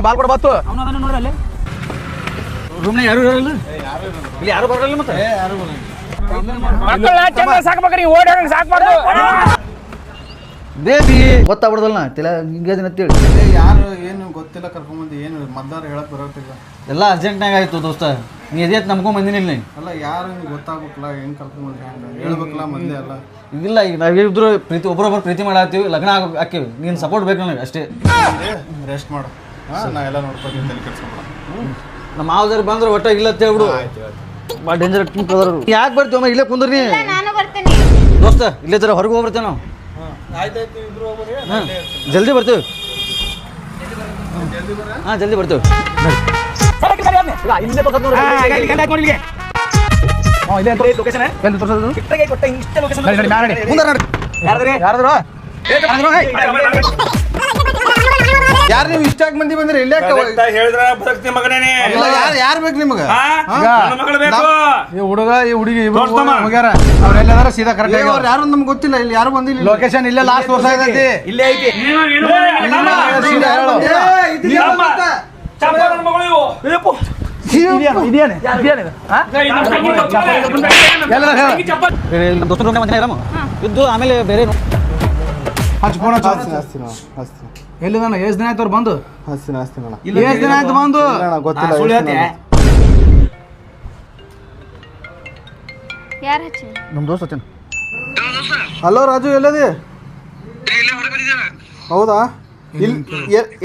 ball ಕೊಡ ಬತ್ತು ಅವನ ನೋಡ್ರಿ ಅಲ್ಲಿ ರೂಮ್ನಾಗ ಯಾರು ಇರಲ್ಲ ಇಲ್ಲಿ ಯಾರು ಬರಲ್ಲ ಮತ್ತೆ ಮಕ್ಕಳ ಚಂದ ಸಾಕ್ಬೇಕ್ರಿ ಓಡಾಡಂಗ್ ಸಾಕ್ಬಾರ್ದು ಬೇಬಿ ಗೊತ್ತಾಗ್ಬಿಡ್ದಲ್ಲ ತಲೆ ಹಿಂಗೇಜ್ ಅಂತೇಳಿ ಯಾರು ಏನು ಗೊತ್ತಿಲ್ಲ ಕರ್ಕೊಂಬಂದು ಏನು ಮೊದ್ಲಾರ ಹೇಳಕ್ ಬರೋತಿಲ್ಲ ಎಲ್ಲ ಅರ್ಜೆಂಟ್ನಾಗ ಆಯ್ತು ದೋಸ್ತ ನೀ ಎದೇತ್ ನಮ್ಕೊಂಡ್ ಬಂದಿನಿ ಇಲ್ಲಿ ಅಲ್ಲ ಯಾರು ಗೊತ್ತಾಗ್ಬೇಕಲ್ಲ ಹೆಂಗ್ ಕರ್ಕೊಂಬಂದ್ರೆ ಹೆಂಗ ಹೇಳ್ಬೇಕಲ್ಲ ಮಂದಿ ಅಲ್ಲ ಇಲ್ಲ ಈಗ ನಾವಿಬ್ರು ಪ್ರೀತಿ ಒಬ್ಬರೊಬ್ಬರು ಪ್ರೀತಿ ಮಾಡತ್ತೀವಿ ಲಗ್ನ ಹಾಕಿವಿ ನೀನು ಸಪೋರ್ಟ್ ಬೇಕು ನನಗೆ ಅಷ್ಟೇ ರೆಸ್ಟ್ ಮಾಡು ನಾ ಎಲ್ಲ ನೋಡ್ಕೊತೀನಿ ತಲೆ ಕೆಡ್ಸ್ಕೊಬೇಡ ನಮ್ಮ ಮಾವದಾರು ಬಂದ್ರೆ ಒಟ್ಟ ಇಲ್ಲ ಅಂತ ಹೇಳ್ಬಿಡು ಭಾಳ ಡೇಂಜರ್ ಯಾಕೆ ಬರ್ತೀವಮ್ಮ ಇಲ್ಲೇ ಕುಂದ್ರಿ ನಾನು ಬರ್ತೀನಿ ದೋಸ್ತ ಇಲ್ಲೇ ಜರ ಹೊರಗೆ ಹೋಗ್ಬರ್ತೇವೆ ನಾವು ಆಯ್ತಾಯ್ತು ಇಬ್ರು ಹೋಗ್ರಿ ಜಲ್ದಿ ಬರ್ತೀವಿ ಹಾಂ ಜಲ್ದಿ ಬರ್ತೀವಿ ಯಾರು ನೀವು ಇಷ್ಟ ಮಂದಿ ಬಂದ್ರಿ ಇಲ್ಲೇ ಹೇಳಿದ್ರ ಬದುಕ್ತಿ ಮಗನೇನೆ ಯಾರು ಬೇಕು ನಿಮ್ಗೆ ಈ ಹುಡುಗ ಈ ಹುಡುಗಿ ಹೋಗ್ಯಾರ ಅವ್ರೆಲ್ಲದಾರ ಸೀದಾ ಕರೆಕ್ಟ್ ಅವ್ರು ಯಾರು ನಮ್ಗೆ ಗೊತ್ತಿಲ್ಲ ಇಲ್ಲಿ ಯಾರು ಬಂದಿಲ್ಲ ಲೊಕೇಶನ್ ಇಲ್ಲೇ ಲಾಸ್ಟ್ ವರ್ಷ ಐತಿ ಇಲ್ಲೇ ಐತಿ ಇದ್ದು ಆಮೇಲೆ ಬೇರೆ ಎಲ್ಲಿ ನಾನು ಎಷ್ಟು ದಿನ ಆಯ್ತು ಅವ್ರು ಬಂದು ಹಸ್ತೀನಿ ಎಷ್ಟು ದಿನ ಆಯ್ತು ಬಂದು ಗೊತ್ತಿಲ್ಲ ಯಾರು ಹಚ್ಚಿ ನಮ್ಮ ದೋಸ್ತ ಹಚ್ಚೇನ ಹಲೋ ರಾಜು ಎಲ್ಲದಿ ಹೌದಾ ಇಲ್ಲಿ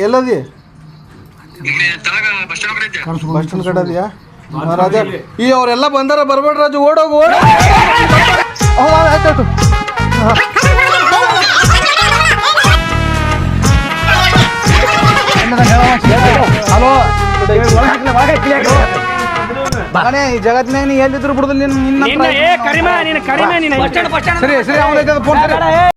ಎಲ್ಲದಿ ಬಸ್ ಸ್ಟ್ಯಾಂಡ್ ಕಡೆ ಇದೆಯಾ ರಾಜ ಈ ಅವರೆಲ್ಲ ಬಂದಾರ ಬರ್ಬೇಡ ರಾಜು ಓಡೋಗು ಓಡ ಆಯ್ತಾಯ್ತು ಹಲೋ ಮಗನೇ ಈ ಜಗತ್ತಿನಾಗ ನೀ ಎಲ್ಲಿದ್ರು ಬಿಡುದಿಲ್ಲ ಕರಿಮೆ ನೀನು ಸರಿ ಸರಿ ಅವನ ಫೋನ್